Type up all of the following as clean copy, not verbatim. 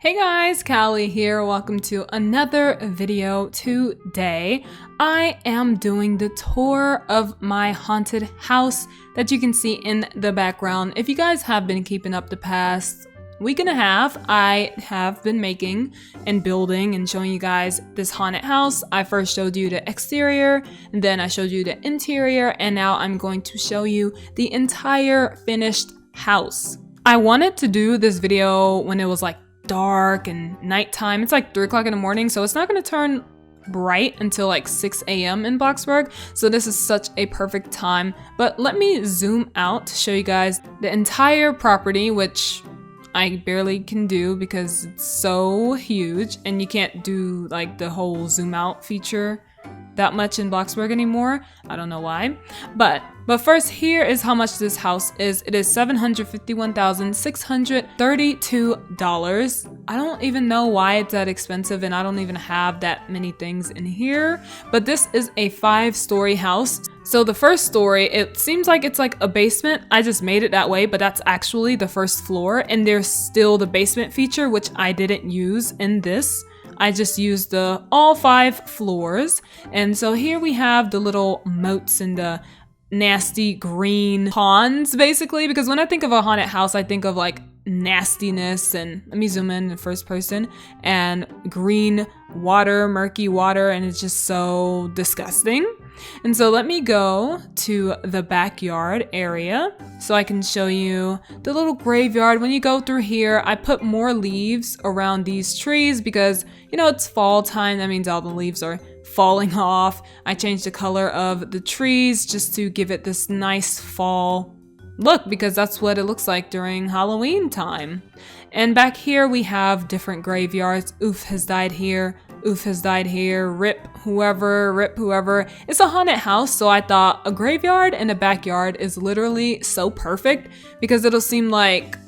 Hey guys, Kali here. Welcome to another video. Today, I am doing the tour of my haunted house that you can see in the background. If you guys have been keeping up the past week and a half, I have been making and building and showing you guys this haunted house. I first showed you the exterior, and then I showed you the interior, and now I'm going to show you the entire finished house. I wanted to do this video when it was like dark and nighttime. It's like 3 o'clock in the morning, so it's not going to turn bright until like 6 a.m. in Bloxburg, so this is such a perfect time. But let me zoom out to show you guys the entire property, which I barely can do because it's so huge and you can't do like the whole zoom out feature that much in Bloxburg anymore. I don't know why. But first, here is how much this house is. It is $751,632. I don't even know why it's that expensive, and I don't even have that many things in here. But this is a 5-story house. So the first story, it seems like it's like a basement. I just made it that way, but that's actually the first floor. And there's still the basement feature, which I didn't use in this. I just used the all 5 floors. And so here we have the little moats and the nasty green ponds, basically, because when I think of a haunted house, I think of like nastiness, and let me zoom in first person, and green water, murky water, and it's just so disgusting. And so let me go to the backyard area so I can show you the little graveyard. When you go through here, I put more leaves around these trees because, you know, it's fall time. That means all the leaves are falling off. I changed the color of the trees just to give it this nice fall look, because that's what it looks like during Halloween time. And back here we have different graveyards. Oof has died here. Oof has died here. Rip whoever. It's a haunted house, so I thought a graveyard and a backyard is literally so perfect because it'll seem like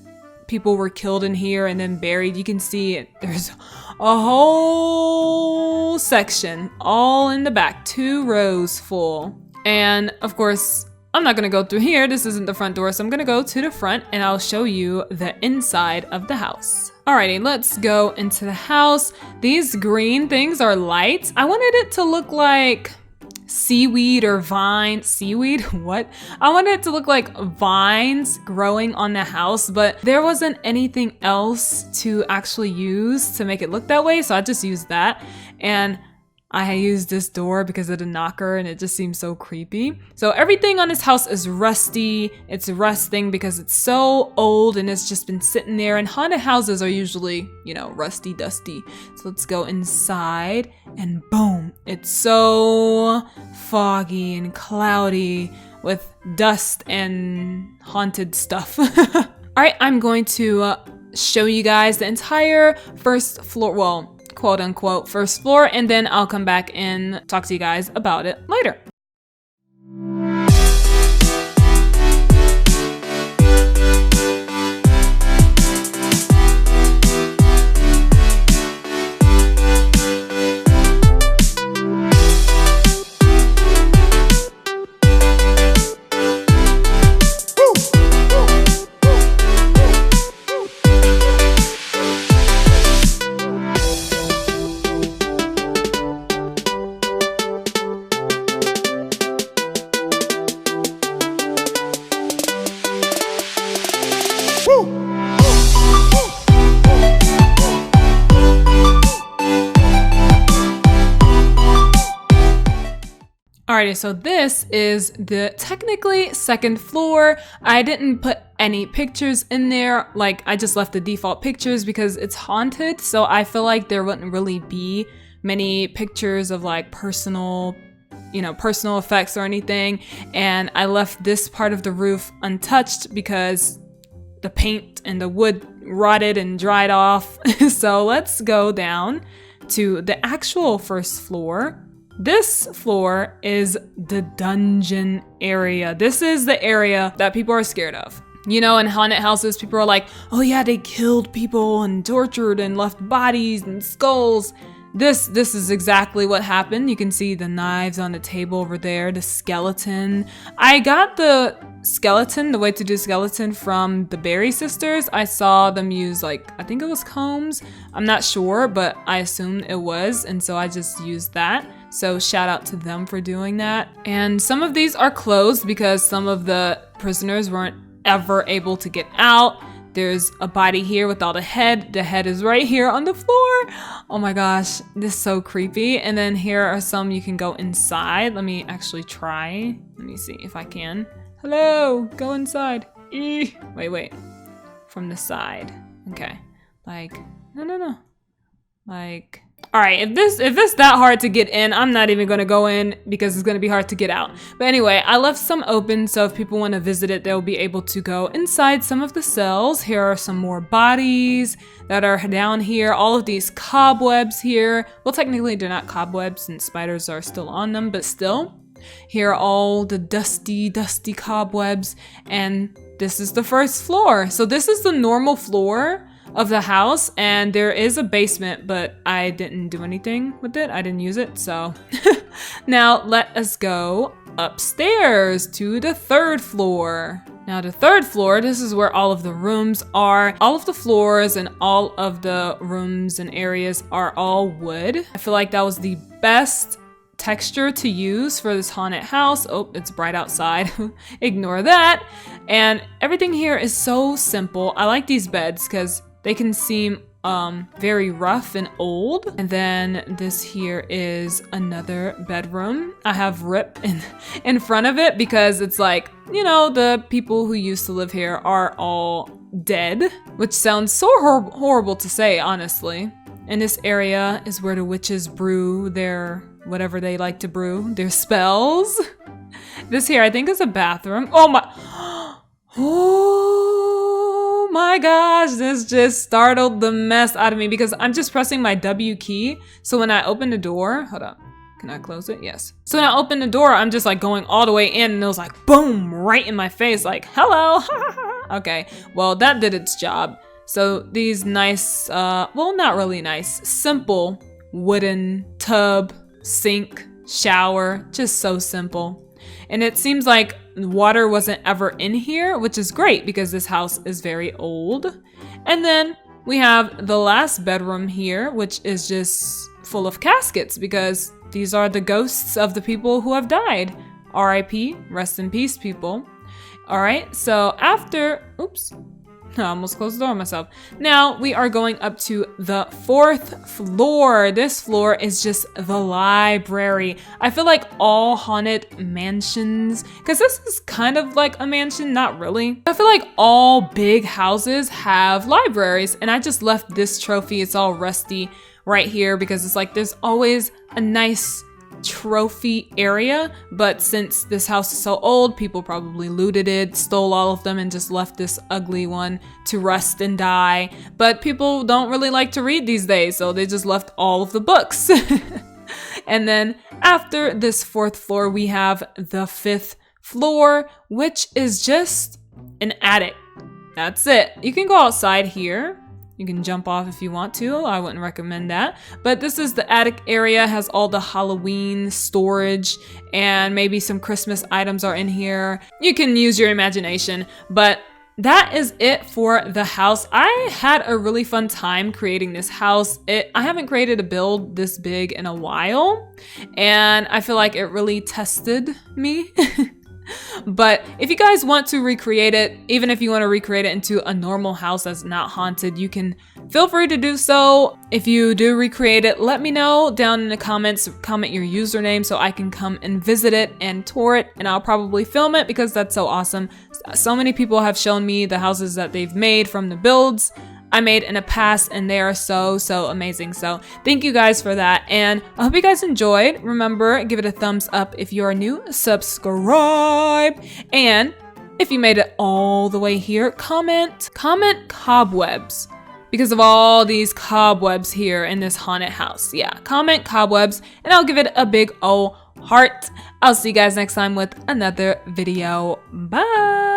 people were killed in here and then buried. You can see it. There's a whole section all in the back, 2 rows full. And of course, I'm not gonna go through here. This isn't the front door, so I'm gonna go to the front and I'll show you the inside of the house. Alrighty, let's go into the house. These green things are lights. I wanted it to look like seaweed or vine. Seaweed? What? I wanted it to look like vines growing on the house, but there wasn't anything else to actually use to make it look that way, so I just used that. And I used this door because of the knocker, and it just seems so creepy. So everything on this house is rusty. It's rusting because it's so old and it's just been sitting there. And haunted houses are usually, you know, rusty, dusty. So let's go inside, and boom, it's so foggy and cloudy with dust and haunted stuff. All right, I'm going to show you guys the entire first floor, well, quote unquote first floor, and then I'll come back and talk to you guys about it later. Alrighty, so this is the technically second floor. I didn't put any pictures in there. Like, I just left the default pictures because it's haunted, so I feel like there wouldn't really be many pictures of like personal effects or anything. And I left this part of the roof untouched because the paint and the wood rotted and dried off. So let's go down to the actual first floor. This floor is the dungeon area. This is the area that people are scared of. You know, in haunted houses, people are like, oh yeah, they killed people and tortured and left bodies and skulls. this is exactly what happened. You can see the knives on the table over there, the skeleton. I got the skeleton, the way to do skeleton, from the Berry sisters. I saw them use, like, I think it was combs. I'm not sure, but I assumed it was, and so I just used that. So shout out to them for doing that. And some of these are closed because some of the prisoners weren't ever able to get out. There's a body here without a head. The head is right here on the floor. Oh my gosh, this is so creepy. And then here are some you can go inside. Let me actually try. Let me see if I can. Hello, go inside. Wait. From the side. Okay. Like, no. Like, all right, if it's that hard to get in, I'm not even gonna go in because it's gonna be hard to get out. But anyway, I left some open, so if people want to visit it, they'll be able to go inside some of the cells. Here are some more bodies that are down here. All of these cobwebs here. Well, technically they're not cobwebs and spiders are still on them, but still. Here are all the dusty cobwebs, and this is the first floor. So this is the normal floor of the house, and there is a basement, but I didn't do anything with it. I didn't use it, so. Now let us go upstairs to the third floor. Now the third floor, this is where all of the rooms are. All of the floors and all of the rooms and areas are all wood. I feel like that was the best texture to use for this haunted house. Oh, it's bright outside. Ignore that. And everything here is so simple. I like these beds because they can seem very rough and old. And then this here is another bedroom. I have Rip in front of it because it's like, you know, the people who used to live here are all dead, which sounds so horrible to say, honestly. And this area is where the witches brew their whatever they like to brew, their spells. This here I think is a bathroom. Oh my gosh, this just startled the mess out of me because I'm just pressing my W key. So when I open the door, hold up, can I close it? Yes. So when I open the door, I'm just like going all the way in, and it was like boom, right in my face, like hello. Okay, well that did its job. So these nice, well not really nice, simple wooden tub, sink, shower, just so simple. And it seems like water wasn't ever in here, which is great because this house is very old. And then we have the last bedroom here, which is just full of caskets because these are the ghosts of the people who have died. R.I.P., rest in peace, people. All right, so after, oops. I almost closed the door on myself. Now we are going up to the fourth floor. This floor is just the library. I feel like all haunted mansions, because this is kind of like a mansion, not really. I feel like all big houses have libraries, and I just left this trophy. It's all rusty right here because it's like there's always a nice trophy area, but since this house is so old, people probably looted it, stole all of them, and just left this ugly one to rust and die. But people don't really like to read these days, so they just left all of the books. And then after this fourth floor, we have the fifth floor, which is just an attic. That's it. You can go outside here. You can jump off if you want to. I wouldn't recommend that. But this is the attic area, has all the Halloween storage, and maybe some Christmas items are in here. You can use your imagination, but that is it for the house. I had a really fun time creating this house. I haven't created a build this big in a while, and I feel like it really tested me. But if you guys want to recreate it, even if you want to recreate it into a normal house that's not haunted, you can feel free to do so. If you do recreate it, let me know down in the comments. Comment your username so I can come and visit it and tour it, and I'll probably film it because that's so awesome. So many people have shown me the houses that they've made from the builds I made in the past, and they are so amazing. So thank you guys for that, and I hope you guys enjoyed. Remember, give it a thumbs up if you are new, subscribe, and if you made it all the way here, comment cobwebs because of all these cobwebs here in this haunted house. Yeah, comment cobwebs and I'll give it a big O heart. I'll see you guys next time with another video. Bye.